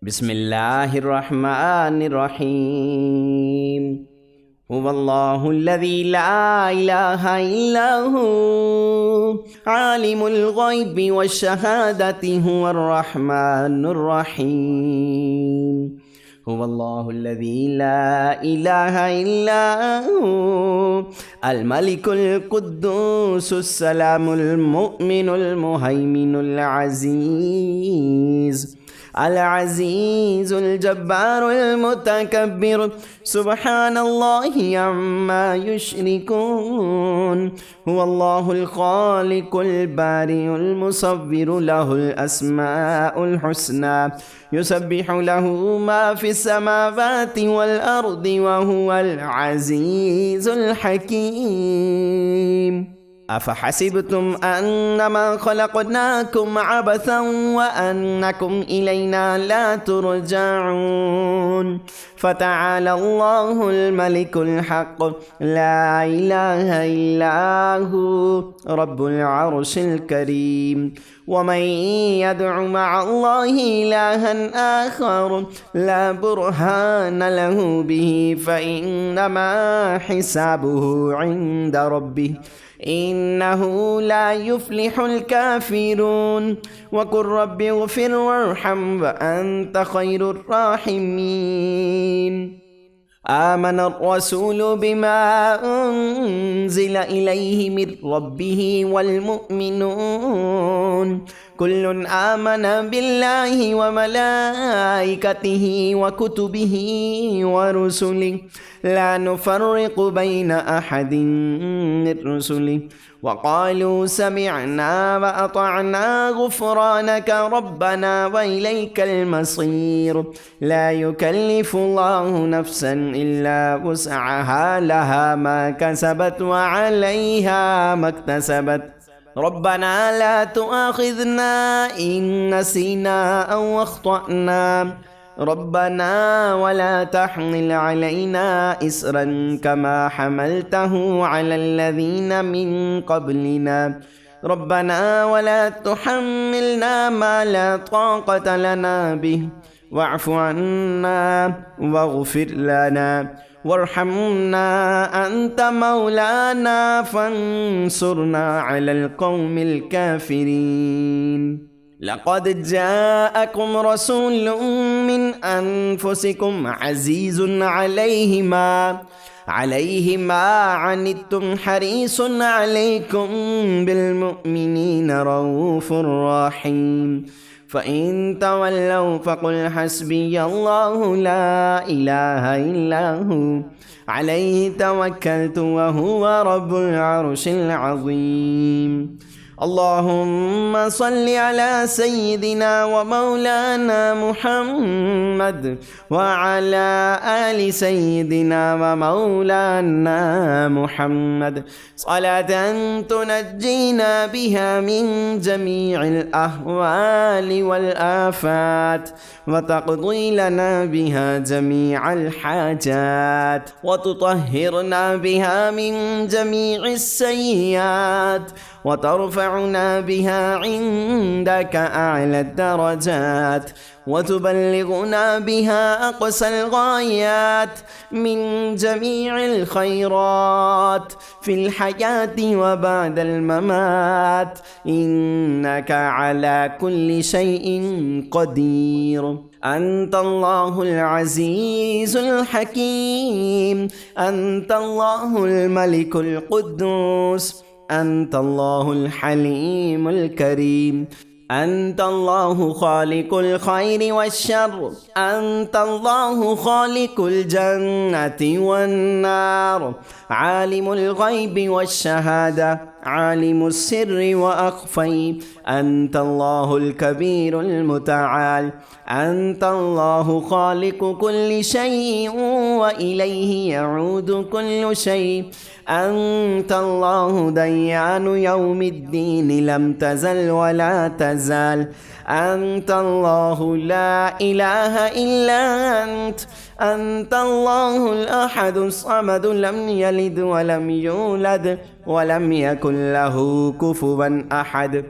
بسم الله الرحمن الرحيم. هو الله الذي لا إله إلا هو عالم الغيب والشهادة هو الرحمن الرحيم. هو الله الذي لا إله إلا هو الملك القدوس السلام المؤمن المهيمن العزيز الجبار المتكبر سبحان الله عما يشركون. هو الله الخالق البارئ المصور له الأسماء الحسنى يسبح له ما في السماوات والأرض وهو العزيز الحكيم. أفحسبتم أنما خلقناكم عبثا وأنكم إلينا لا ترجعون فتعالى الله الملك الحق لا إله إلا هو رب العرش الكريم. ومن يدع مع الله إلها آخر لا برهان له به فإنما حسابه عند ربه إنه لا يفلح الكافرون. وقل رب اغفر وارحم وأنت خير الراحمين. آمن الرسول بما أنزل إليه من ربه والمؤمنون كل آمن بالله وملائكته وكتبه ورسله لا نفرق بين أحد من رسله وقالوا سمعنا وأطعنا غفرانك ربنا وإليك المصير. لا يكلف الله نفسا إلا وسعها لها ما كسبت وعليها ما اكتسبت ربنا لا تؤاخذنا إن نسينا أو أخطأنا ربنا ولا تحمل علينا إصرا كما حملته على الذين من قبلنا ربنا ولا تحملنا ما لا طاقة لنا به واعف عنا واغفر لنا وارحمنا أنت مولانا فانصرنا على القوم الكافرين. لقد جاءكم رسول من أنفسكم عزيز عليه ما عنتم حريص عليكم بالمؤمنين رؤوف رحيم. فإن تولوا فقل حسبي الله لا إله إلا هو عليه توكلت وهو رب العرش العظيم. اللهم صل على سيدنا ومولانا محمد وعلى آل سيدنا ومولانا محمد صلاة تنجينا بها من جميع الأهوال والآفات وتقضي لنا بها جميع الحاجات وتطهرنا بها من جميع السيئات وترفعنا بها عندك أعلى الدرجات وتبلغنا بها أقصى الغايات من جميع الخيرات في الحياة وبعد الممات إنك على كل شيء قدير. أنت الله العزيز الحكيم أنت الله الملك القدوس أنت الله الحليم الكريم أنت الله خالق الخير والشر أنت الله خالق الجنة والنار عالم الغيب والشهادة عالم السر وأخفي أنت الله الكبير المتعال أنت الله خالق كل شيء وإليه يعود كل شيء أنت الله ديان يوم الدين لم تزل ولا تزال أنت الله لا إله إلا أنت الله الأحد الصمد لم يلد ولم يولد ولم يكن له كفوا أحد.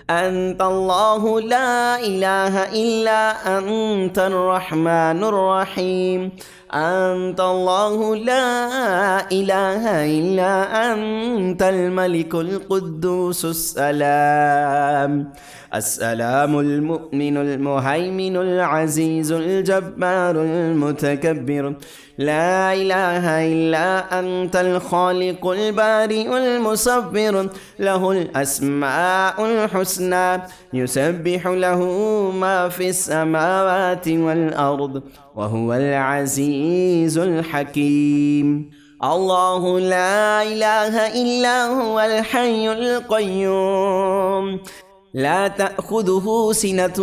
أنت الله لا إله إلا أنت الرحمن الرحيم. أنت الله لا إله إلا أنت الملك القدوس السلام. السلام المؤمن المهيمن العزيز الجبار المتكبر. لا إله إلا أنت الخالق البارئ المصور. له الأسماء الحسنى يسبح له ما في السماوات والأرض وهو العزيز الحكيم. الله لا إله إلا هو الحي القيوم لا تأخذه سنة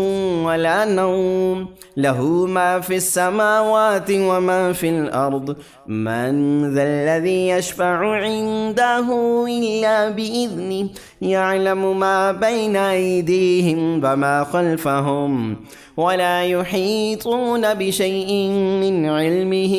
ولا نوم. له ما في السماوات وما في الأرض. من ذا الذي يشفع عنده إلا بإذنه. يعلم ما بين أيديهم وما خلفهم ولا يحيطون بشيء من علمه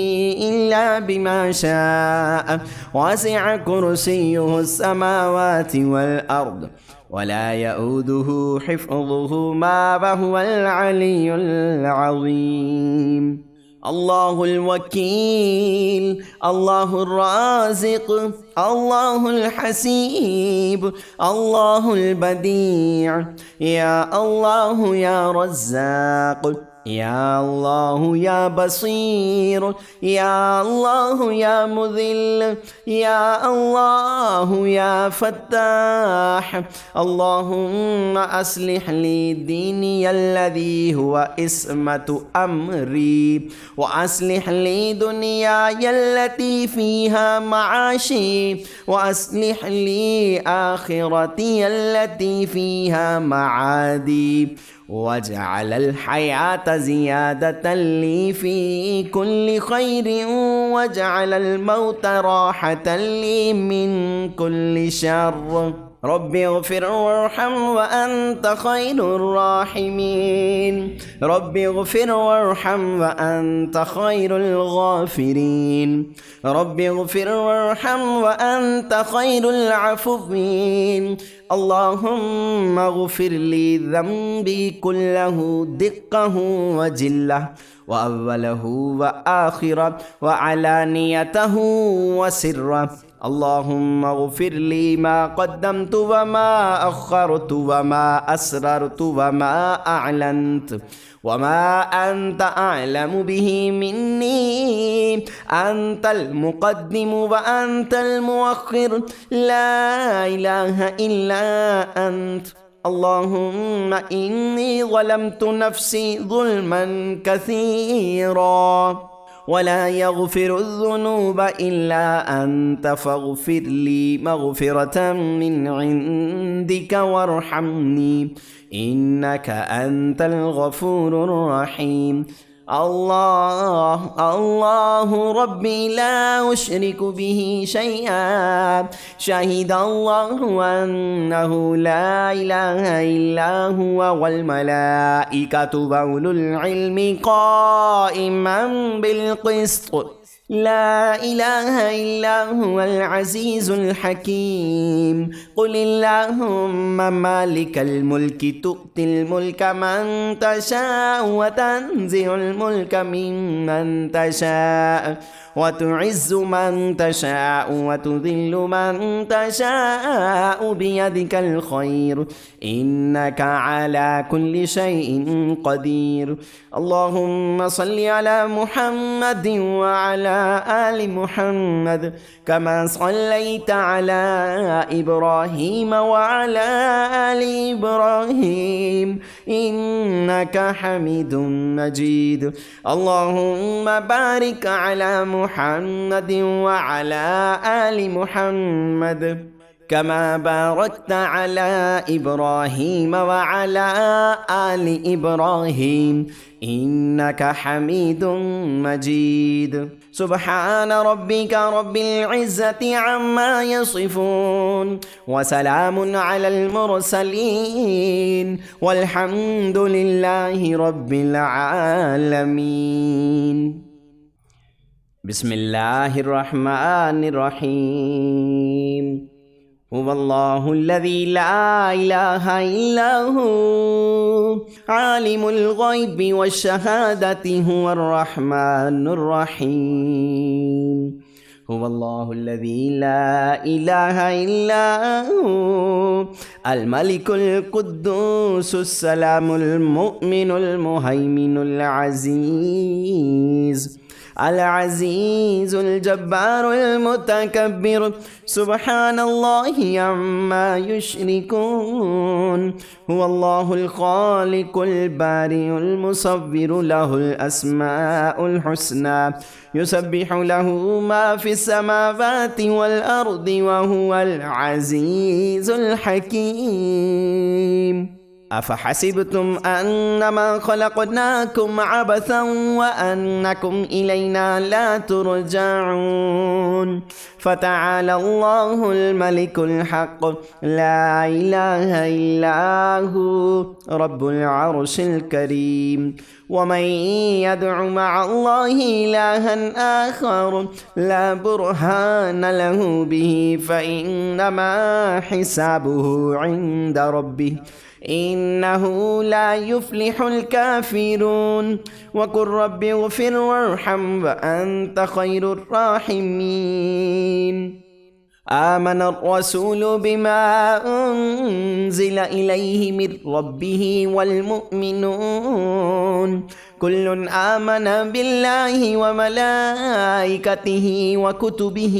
إلا بما شاء. وسع كرسيه السماوات والأرض ولا يؤوده حفظهما وهو العلي العظيم. الله الوكيل. الله الرازق. الله الحسيب. الله البديع. يا الله يا رزاق. يا الله يا بصير. يا الله يا مذل. يا الله يا فتاح. اللهم أصلح لي ديني الذي هو عصمة أمري. وأصلح لي دنياي التي فيها معاشي. وأصلح لي آخرتي التي فيها معادي. واجعل الحياة زيادة لي في كل خير. واجعل الموت راحة لي من كل شر. رب اغفر وارحم وأنت خير الراحمين. رب اغفر وارحم وأنت خير الغافرين. رب اغفر وارحم وأنت خير العفوين. اللهم اغفر لي ذنبي كله دقه وجله وأوله وآخره وعلانيته وسره. اللهم اغفر لي ما قدمت وما أخرت وما أسررت وما أعلنت وما أنت أعلم به مني. أنت المقدم وأنت المؤخر. لا إله إلا أنت. اللهم إني ظلمت نفسي ظلما كثيرا ولا يغفر الذنوب إلا أنت فاغفر لي مغفرة من عندك وارحمني إنك أنت الغفور الرحيم. الله ربي لا أشرك به شيئا. شهد الله أنه لا إله إلا هو والملائكة وأولو العلم قائما بالقسط. لا إله إلا هو العزيز الحكيم. قل اللهم مالك الملك تؤتي الملك من تشاء وتنزع الملك ممن تشاء وتعز من تشاء وتذل من تشاء بيدك الخير إنك على كل شيء قدير. اللهم صل على محمد وعلى آل محمد كما صليت على إبراهيم وعلى آل إبراهيم إنك حميد مجيد. اللهم بارك على محمد وعلى آل محمد كما باركت على إبراهيم وعلى آل إبراهيم إنك حميد مجيد. سبحان ربك رب العزة عما يصفون وسلام على المرسلين والحمد لله رب العالمين. بسم الله الرحمن الرحيم. هو الله الذي لا إله إلا هو عالم الغيب والشهادة هو الرحمن الرحيم. هو الله الذي لا إله إلا هو الملك القدوس السلام المؤمن المهيمن العزيز الجبار المتكبر سبحان الله عما يشركون. هو الله الخالق البارئ المصور له الأسماء الحسنى يسبح له ما في السماوات والأرض وهو العزيز الحكيم. أفحسبتم أنما خلقناكم عبثا وأنكم إلينا لا ترجعون. فتعالى الله الملك الحق لا إله إلا هو رب العرش الكريم. ومن يدع مع الله إلها آخر لا برهان له به فإنما حسابه عند ربه إنه لا يفلح الكافرون. وقل رب اغفر وارحم وأنت خير الراحمين. آمن الرسول بما أنزل إليه من ربه والمؤمنون كل آمن بالله وملائكته وكتبه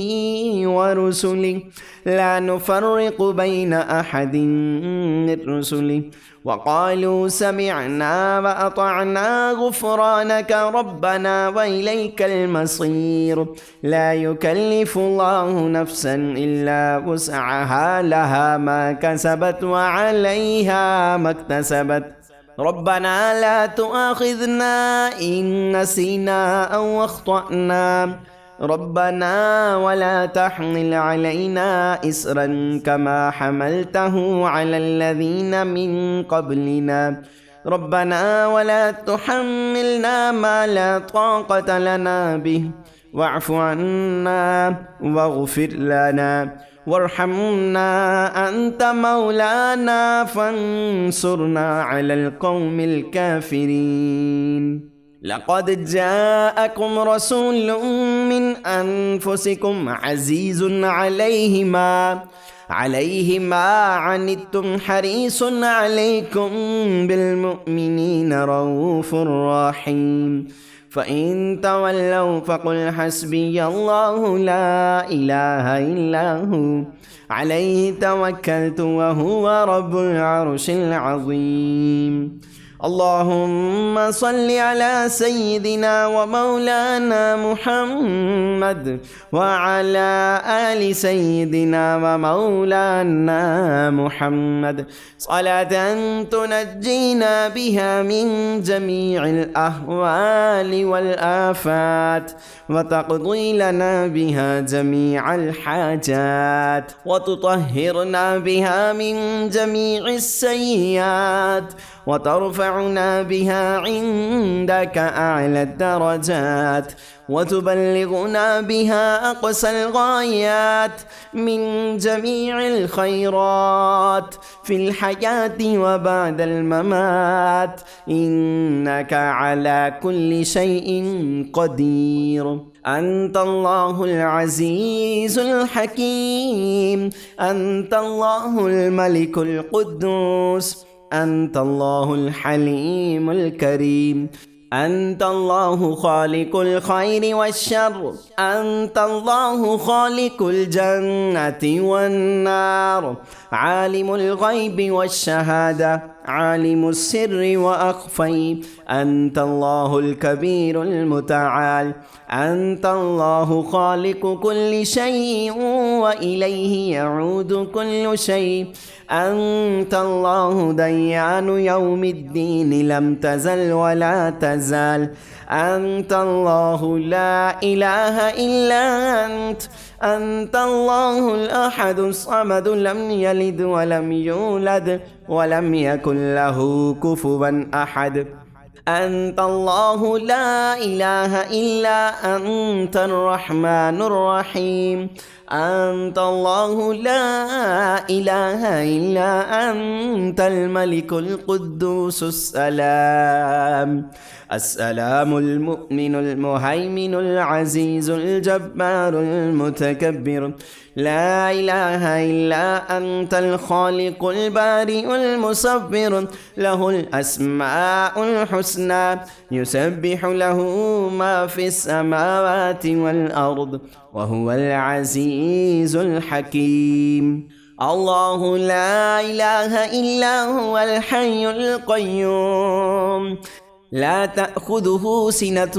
ورسله لا نفرق بين أحد من رسله وقالوا سمعنا وأطعنا غفرانك ربنا وإليك المصير. لا يكلف الله نفسا إلا وسعها لها ما كسبت وعليها ما اكتسبت ربنا لا تؤاخذنا إن نسينا أو أخطأنا ربنا ولا تحمل علينا إصرا كما حملته على الذين من قبلنا ربنا ولا تحملنا ما لا طاقة لنا به واعف عنا واغفر لنا وارحمنا أنت مولانا فانصرنا على القوم الكافرين. لقد جاءكم رسول من أنفسكم عزيز عليه ما عنتم حريص عليكم بالمؤمنين رؤوف رحيم. فإن تولوا فقل حسبي الله لا إله إلا هو عليه توكلت وهو رب العرش العظيم. اللهم صل على سيدنا ومولانا محمد وعلى آل سيدنا ومولانا محمد صلاة تنجينا بها من جميع الأهوال والآفات وتقضي لنا بها جميع الحاجات وتطهرنا بها من جميع السيئات وترفعنا بها عندك أعلى الدرجات وتبلغنا بها أقصى الغايات من جميع الخيرات في الحياة وبعد الممات إنك على كل شيء قدير. أنت الله العزيز الحكيم أنت الله الملك القدوس أنت الله الحليم الكريم أنت الله خالق الخير والشر أنت الله خالق الجنة والنار عالم الغيب والشهادة عالم السر وأخفي أنت الله الكبير المتعال أنت الله خالق كل شيء وإليه يعود كل شيء أنت الله ديان يوم الدين لم تزل ولا تزال أنت الله لا إله إلا أنت الله الأحد الصمد لم يلد ولم يولد ولم يكن له كفوا أحد أنت الله لا إله إلا أنت الرحمن الرحيم أنت الله لا إله إلا أنت الملك القدوس السلام السلام المؤمن المهيمن العزيز الجبار المتكبر لا إله إلا أنت الخالق البارئ المصور له الأسماء الحسنى يسبح له ما في السماوات والأرض وهو العزيز الحكيم الله لا إله إلا هو الحي القيوم لا تأخذه سنة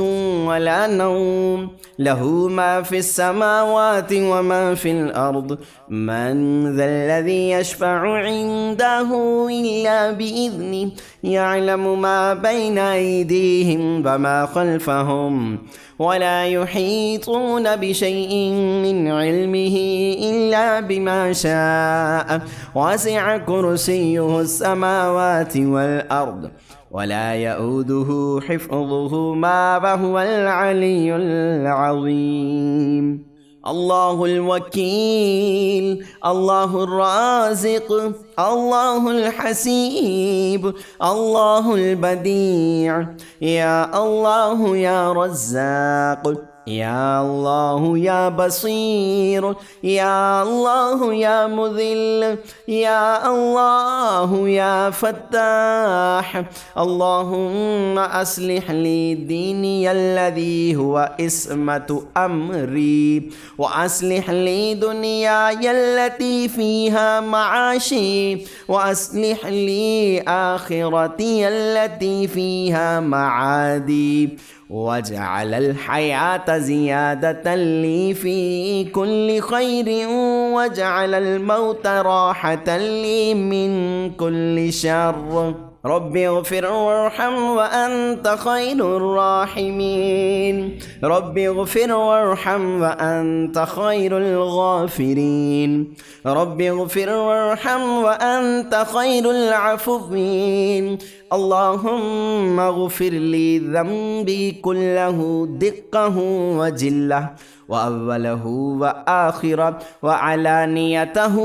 ولا نوم له ما في السماوات وما في الأرض من ذا الذي يشفع عنده إلا بإذنه يعلم ما بين أيديهم وما خلفهم ولا يحيطون بشيء من علمه إلا بما شاء وسع كرسيه السماوات والأرض ولا يؤوده حفظهما وهو العلي العظيم الله الوكيل الله الرازق الله الحسيب الله البديع يا الله يا رزاق يا الله يا بصير يا الله يا مذل يا الله يا فتاح اللهم أصلح لي ديني الذي هو اسمة أمري وأصلح لي دنياي التي فيها معاشي وأصلح لي آخرتي التي فيها معادي واجعل الحياة زيادة لي في كل خير واجعل الموت راحة لي من كل شر رب اغفر وارحم وأنت خير الراحمين رب اغفر وارحم وأنت خير الغافرين رب اغفر وارحم وأنت خير العفوين اللهم اغفر لي ذنبي كله دقه وجله وأوله وآخره وعلانيته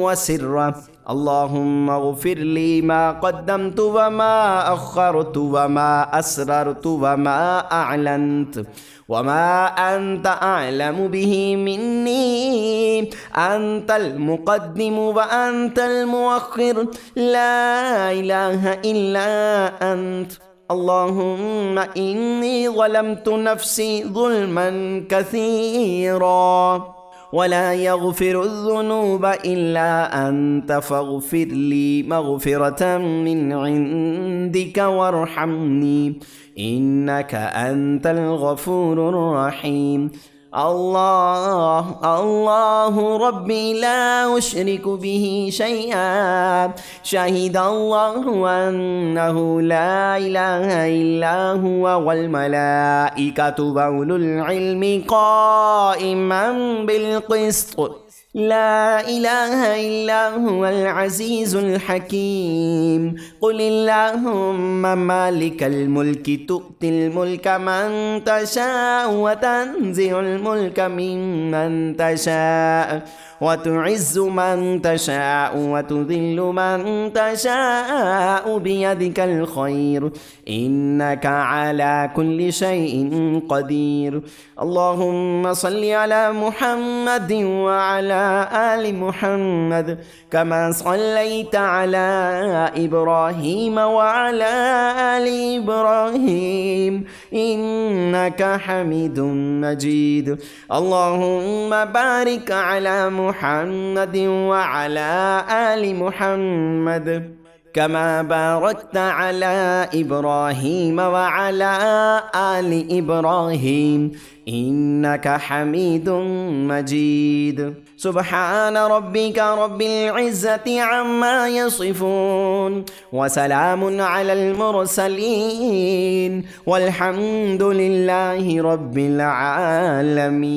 وسره اللهم اغفر لي ما قدمت وما أخرت وما أسررت وما أعلنت وما أنت أعلم به مني أنت المقدم وأنت المؤخر لا إله إلا أنت اللهم إني ظلمت نفسي ظلما كثيرا ولا يغفر الذنوب إلا أنت فاغفر لي مغفرة من عندك وارحمني إنك أنت الغفور الرحيم الله ربي لا أشرك به شيئا شهد الله أنه لا إله إلا هو والملائكة وأولو العلم قائما بالقسط لا إله إلا هو العزيز الحكيم قل اللهم مالك الملك تؤتي الملك من تشاء وتنزع الملك ممن تشاء وتعز من تشاء وتذل من تشاء بيدك الخير إنك على كل شيء قدير اللهم صل على محمد وعلى آل محمد كما صليت على إبراهيم وعلى آل إبراهيم إنك حميد مجيد اللهم بارك على محمد وعلى آل محمد كما باركت على إبراهيم وعلى آل إبراهيم إنك حميد مجيد سبحان ربك رب العزة عما يصفون وسلام على المرسلين والحمد لله رب العالمين.